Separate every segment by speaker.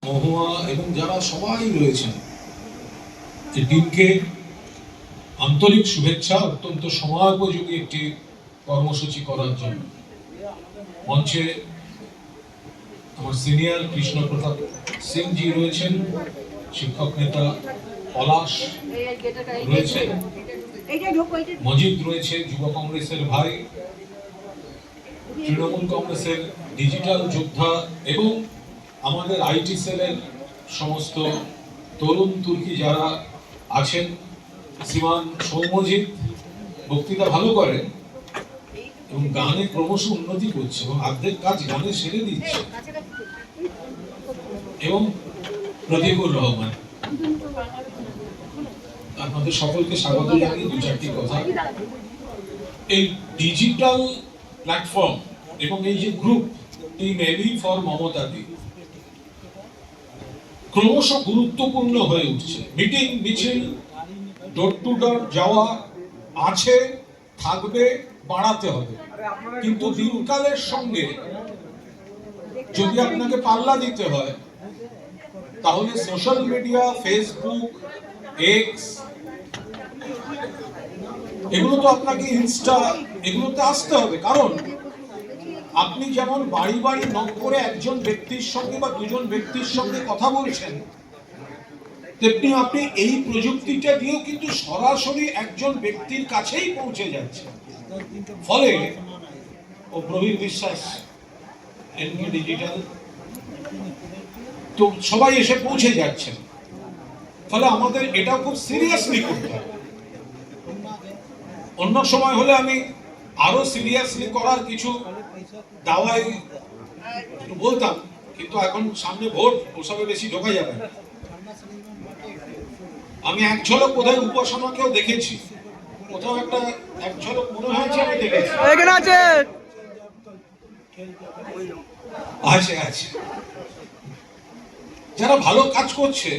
Speaker 1: মহুয়া এবং যারা সবাই রয়েছেন এই টিমকে আন্তরিক শুভেচ্ছা। অত্যন্ত সময়োপযোগী একটি কর্মসূচি করার জন্য মঞ্চে আমার সিনিয়র কৃষ্ণ প্রতাপ সিং জি রয়েছেন, শিক্ষক নেতা পলাশ রয়েছেন, মজিদ রয়েছে, যুব কংগ্রেসের ভাই, তৃণমূল কংগ্রেসের ডিজিটাল যোদ্ধা এবং আমাদের আইটি সেলের সমস্ত তরুণ তুর্কি যারা আছেন। শ্রীমান সৌম্যজিৎ বক্তৃতা ভালো করেন এবং গানে ক্রমশ উন্নতি করছে এবং অর্ধেক কাজ গানে সেরে দিচ্ছে, এবং প্রদীপুর রহমান। আপনাদের সকলকে স্বাগত জানিয়ে দু চারটি কথা। এই ডিজিটাল প্ল্যাটফর্ম এবং এই যে গ্রুপ টিম এবি ফর মমতা দি ক্রমশ গুরুত্বপূর্ণ হয়ে উঠছে। মিটিং মিছিল ডোর টু ডোর যাওয়া আছে, থাকবে, বাড়াতে হবে, কিন্তু দিনকালের সঙ্গে যদি আপনাকে পাল্লা দিতে হয় তাহলে সোশ্যাল মিডিয়া, ফেসবুক, এক্স, এগুলো তো আপনাকে ইনস্টা, এগুলোতে আসতে হবে। কারণ আপনি যেমন বাড়ি বাড়ি নক করে একজন ব্যক্তির সঙ্গে বা দুজন ব্যক্তির সঙ্গে কথা বলছেন, তেমনি আপনি এই প্রযুক্তিটা দিয়েও কিন্তু সরাসরি একজন ব্যক্তির কাছেই পৌঁছে যাচ্ছে। ফলে ও প্রবীর বিশ্বাস, এনকে ডিজিটাল, তো সবাই এসে পৌঁছে যাচ্ছেন। ফলে আমাদের এটাও খুব সিরিয়াসলি করতে হবে। অন্য সময় হলে আমি আরো সিরিয়াসলি করার কিছু দাওয়াই বলতাম, কিন্তু এখন সামনে ভোট, ওসবে বেশি ঢোকা যাবে না। আমি এক ঝলক কোথায় উপাসনাকেও দেখেছি, কোথাও একটা এক ঝলক মনে হয়েছে আমি দেখেছি।
Speaker 2: এখানে আছে,
Speaker 1: আছে আছে যারা ভালো কাজ করছে,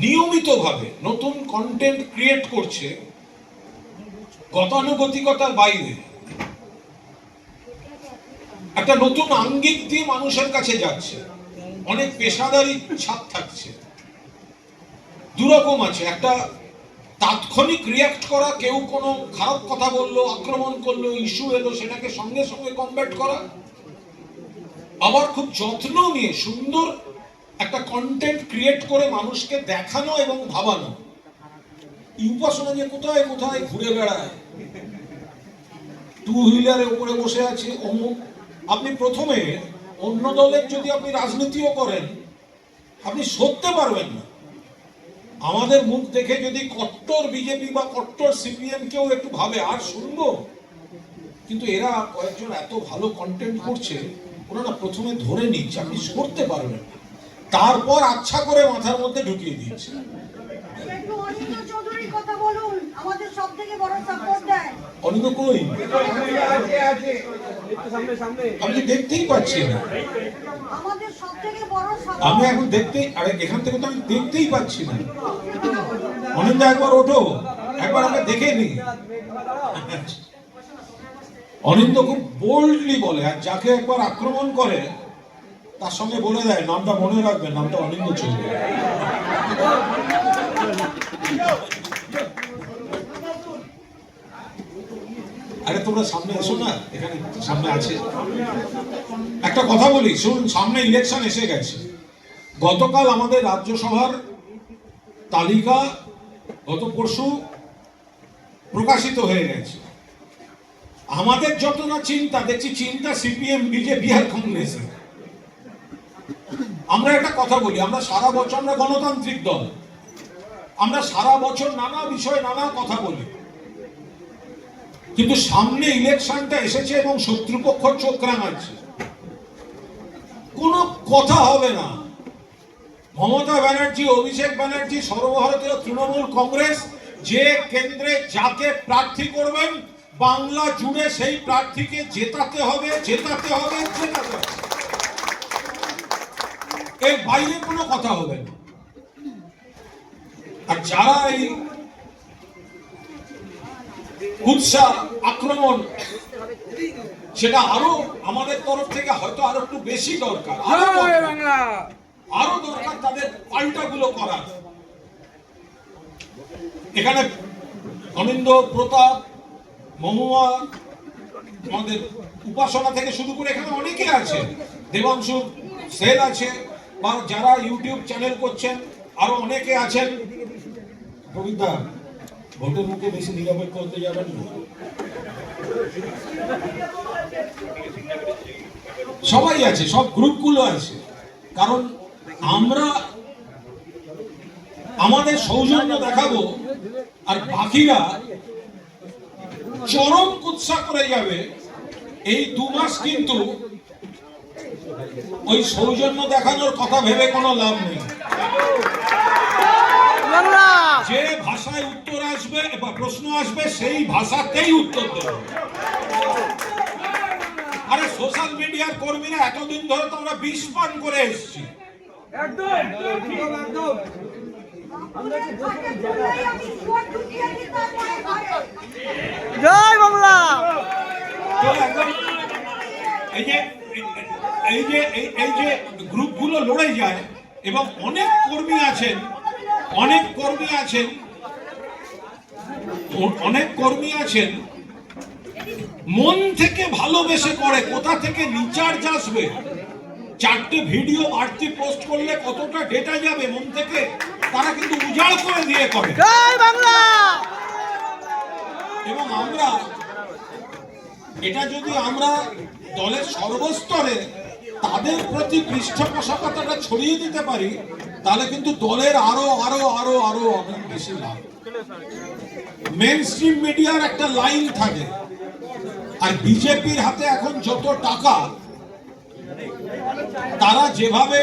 Speaker 1: নিয়মিতভাবে নতুন কন্টেন্ট ক্রিয়েট করছে, গতানুগতিকতার বাইরে একটা নতুন আঙ্গিক দিয়ে মানুষের কাছে যাচ্ছে। অনেক পেশাদারি ছাপ থাকছে, দুরকম আছে। একটা তাৎক্ষণিক রিয়াক্ট করা, কেউ কোনো খারাপ কথা বললো, আক্রমণ করলো, ইস্যু এলো, সেটাকে সঙ্গে সঙ্গে কমব্যাট করা। আবার খুব যত্ন নিয়ে সুন্দর একটা কন্টেন্ট ক্রিয়েট করে মানুষকে দেখানো এবং ভাবানো। উপাসনা যে কোথায় কোথায় ঘুরে বেড়ায়, টু হুইলারে উপরে বসে আছে অমুক। আপনি প্রথমে অন্য দলের যদি আপনি রাজনীতিও করেন, আপনি সরতে পারবেন না। আমাদের মুখ দেখে যদি কট্টর বিজেপি বা কট্টর সিপিএম কেউ একটু ভাবে আর শুনবো, কিন্তু এরা কয়েকজন এত ভালো কন্টেন্ট করছে, ওনারা প্রথমে ধরে নিচ্ছে, আপনি সরতে পারবেন না, তারপর আচ্ছা করে মাথার মধ্যে ঢুকিয়ে দিচ্ছে। অনিন্দ কই? আমি দেখতেই পাচ্ছি না, আমি এখন দেখতেই, আরে এখান থেকে তো আমি দেখতেই পাচ্ছি না। অনিন্দ একবার ওঠো, একবার আমরা দেখে নি। অনিন্দ খুব বোল্ডলি বলে, আর যাকে একবার আক্রমণ করে তার সঙ্গে বলে দেয় নামটা মনে রাখবেন, নামটা অনিন্দ চৌধুরী। আরে তোমরা সামনে এসো না, এখানে সামনে আছে। একটা কথা বলি শুনুন, সামনে ইলেকশন এসে গেছে। গতকাল আমাদের রাজ্যসভার তালিকা গত পরশু প্রকাশিত হয়ে গেছে। আমাদের যত না চিন্তা, দেখছি চিন্তা সিপিএম, বিজেপি আর কংগ্রেসের। আমরা একটা কথা বলি, আমরা সারা বছর, আমরা গণতান্ত্রিক দল, আমরা সারা বছর নানা বিষয়ে নানা কথা বলি, কিন্তু সামনে ইলেকশনটা এসেছে এবং শত্রুপক্ষ চোখ রাঙাচ্ছে। কোনো কথা হবে না। মমতা ব্যানার্জি, অভিষেক ব্যানার্জি, সর্বভারতীয় তৃণমূল কংগ্রেস যে কেন্দ্রে যাকে প্রার্থী করবেন, বাংলা জুড়ে সেই প্রার্থীকে জেতাতে হবে, জেতাতে হবে, জেতাতে হবে। এর বাইরে কোনো কথা হবে না। আর যারা এই উৎসাহ, আক্রমণ, সেটা আরো আমাদের তরফ থেকে হয়তো আরো একটু বেশি দরকার। পাল্টাগুলো করার। এখানে অনিন্দ, প্রতাপ, মহুয়া, আমাদের উপাসনা থেকে শুরু করে এখানে অনেকে আছে, দেবাংশু সেল আছে, বা যারা ইউটিউব চ্যানেল করছেন আরো অনেকে আছেন। প্রবীরদা, ভোটের মুখে বেশি নিরপেক্ষ হতে যাবেন না। সবাই আছে, সব গ্রুপগুলো আছে, কারণ আমরা আমাদের সৌজন্য দেখাবো আর বাকিরা চরম কুৎসা করে যাবে। এই 2 মাস কিন্তু ওই সৌজন্য দেখানোর কথা ভেবে কোনো লাভ নেই। যে ভাষায় উত্তর আসবে বা প্রশ্ন আসবে সেই ভাষাতেই উত্তর দেবে। আরে সোশ্যাল মিডিয়ার কর্মীরা এতদিন ধরে তো আমরা বিষ পান করে এসেছি।
Speaker 2: জয় বাংলা।
Speaker 1: এই যে গ্রুপগুলো লড়ে যায় এবং অনেক কর্মী আছেন মন থেকে ভালোবেসে করে। কোথা থেকে রিচার্জ আসবে, 4টে ভিডিও বাড়তি পোস্ট করলে কতটা ডেটা যাবে মন থেকে, তারা কিন্তু উজাড় করে দিয়ে করে।
Speaker 2: জয় বাংলা।
Speaker 1: এবং আমরা এটা যদি আমরা দলের সর্বস্তরে তাদের প্রতি পৃষ্ঠপোষকতাটা ছড়িয়ে দিতে পারি, তাহলে কিন্তু দলের আরো আরো আরো আরো অনেক বেশি লাভ। মেইন স্ট্রিম মিডিয়ার একটা লাইন থাকে, আর বিজেপির হাতে এখন যত টাকা, তারা যেভাবে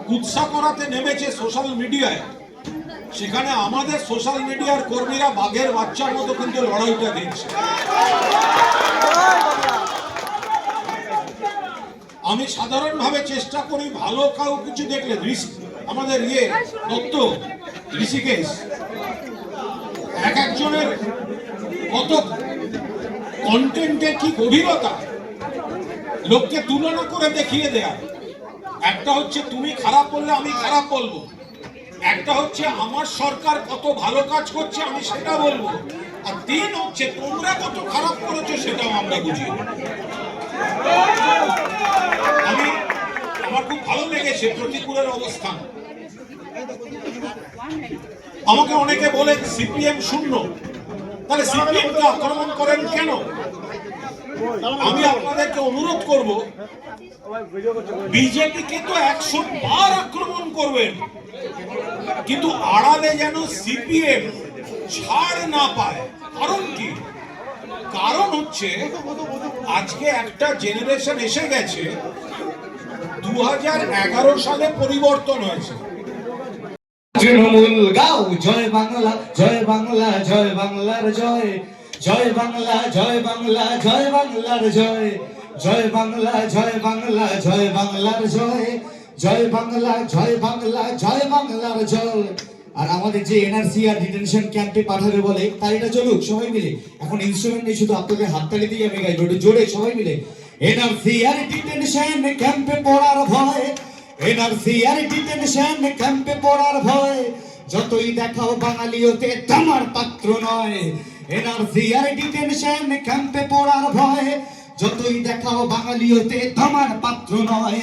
Speaker 1: কুৎসা করাতে নেমেছে সোশ্যাল মিডিয়ায়, সেখানে আমাদের সোশ্যাল মিডিয়ার কর্মীরা বাঘের বাচ্চার মতো কিন্তু লড়াইটা দিচ্ছে। আমি সাধারণভাবে চেষ্টা করি ভালো কাউ কিছু দেখলে, আমাদের দত্ত, ঋষিকেশ, এক একজনের কত কন্টেন্টের কি গভীরতা, লোককে তুলনা করে দেখিয়ে দেয়া। একটা হচ্ছে তুমি খারাপ বললে আমি খারাপ বলবো, একটা হচ্ছে আমার সরকার কত ভালো কাজ করছে আমি সেটা বলবো, আর 3 হচ্ছে তোমরা কত খারাপ করেছো সেটাও আমরা বুঝি। আমার খুব ভালো লেগেছে প্রতিকূলের অবস্থান। আমাকে অনেকে বলে সিপিএম শূন্য, তাহলে সিপিএম কে আক্রমণ করেন কেন? আমি আপনাদেরকে অনুরোধ করব, বিজেপিকে তো 100 বার আক্রমণ করবেন, কিন্তু আড়ালে যেন সিপিএম ছাড় না পায়। কারণ কি? কারণ হচ্ছে আজকে একটা জেনারেশন এসে গেছে, 2011 সালে পরিবর্তন হয়েছে।
Speaker 3: তৃণমূল গাও জয় বাংলা, জয় বাংলা, জয় বাংলার জয়, জয় বাংলা, জয় বাংলা, জয় বাংলার জয়, জয় বাংলা, জয় বাংলা, জয় বাংলার জয়, জয় বাংলা, জয় বাংলা, জয় বাংলার জয়। আর আমাদের যে এনআরসি আর ডিটেনশন ক্যাম্পে পাঠাবে বলে, তাই এটা চলুক সবাই মিলে। এখন ইনস্ট্রুমেন্ট নেই, শুধু আপনাদের হাততালি দিয়ে আমি গাইবো, একটু জোরে সবাই মিলে। এনআরসি আর ডিটেনশন ক্যাম্পে পড়ার ভয়, এনআরসি আর ডিটেনশন ক্যাম্পে পড়ার ভয়, যতই দেখাও বাঙালিওতে তোমার পাত্র নয়। এনআরসি আর ডিটেনশন ক্যাম্পে পড়ার ভয়, যতই দেখাও বাঙালিওতে তোমার পাত্র নয়।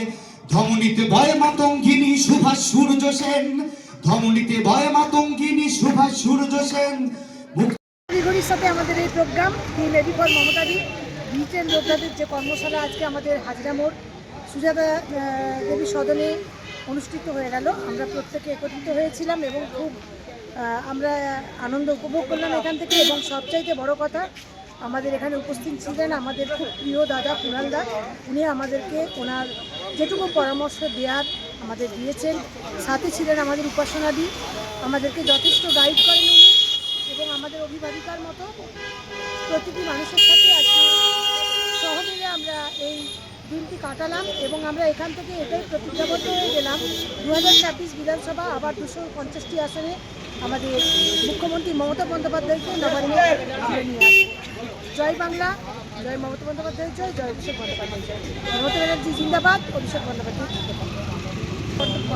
Speaker 3: ধমনীতে ভয় মাতঙ্গিনী সুভাষ সূর্য সেন, ধমনীতে ভয় মাতঙ্গিনী সুভাষ সূর্য সেন।
Speaker 2: ঘড়ির সাথে আমাদের এই program the lady for Mamatadi বিটেন যোদ্ধাদের যে কর্মশালা আজকে আমাদের হাজরা মোড় সুজাতা দেবী সদনে অনুষ্ঠিত হয়ে গেল। আমরা প্রত্যেকে একত্রিত হয়েছিলাম এবং খুব আমরা আনন্দ উপভোগ করলাম এখান থেকে। এবং সবচাইতে বড় কথা, আমাদের এখানে উপস্থিত ছিলেন আমাদের খুব প্রিয় দাদা কুণালদা। উনি আমাদেরকে ওনার যেটুকু পরামর্শ দেওয়ার আমাদের দিয়েছেন। সাথে ছিলেন আমাদের উপাসনাদি, আমাদেরকে যথেষ্ট গাইড করেন উনি, এবং আমাদের অভিভাবিকার মতো প্রতিটি মানুষের সাথে আজকে সহযোগে আমরা এই দিনটি কাটালাম। এবং আমরা এখান থেকে এটাই প্রতিজ্ঞাবদ্ধ হয়ে গেলাম, 2026 বিধানসভা আবার 250টি আসনে আমাদের মুখ্যমন্ত্রী মমতা বন্দ্যোপাধ্যায়কে নবান্নে আমরা নিয়ে আসবো। জয় বাংলা, জয় মমতা বন্দ্যোপাধ্যায় জয়, জয় অভিষেক বন্দ্যোপাধ্যায় জয়। মমতা ব্যানার্জি জিন্দাবাদ, অভিষেক বন্দ্যোপাধ্যায় জিন্দাবাদ।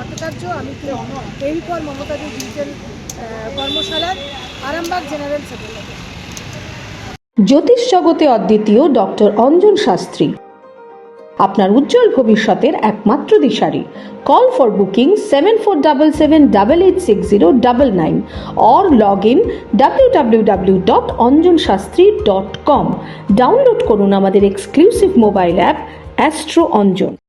Speaker 2: ভট্টাচার্য, আমি দেবীপর মমতাদি ডিজিটাল কর্মশালার আরামবাগ জেনারেল সেক্রেটারি।
Speaker 4: জ্যোতিষ জগতে অদ্বিতীয় ডক্টর অঞ্জন শাস্ত্রী আপনার উজ্জ্বল ভবিষ্যতের একমাত্র দিশারি। Call for booking 7477886099 or log in www.anjanshastri.com। Download করুন আমাদের exclusive mobile app astro Anjan.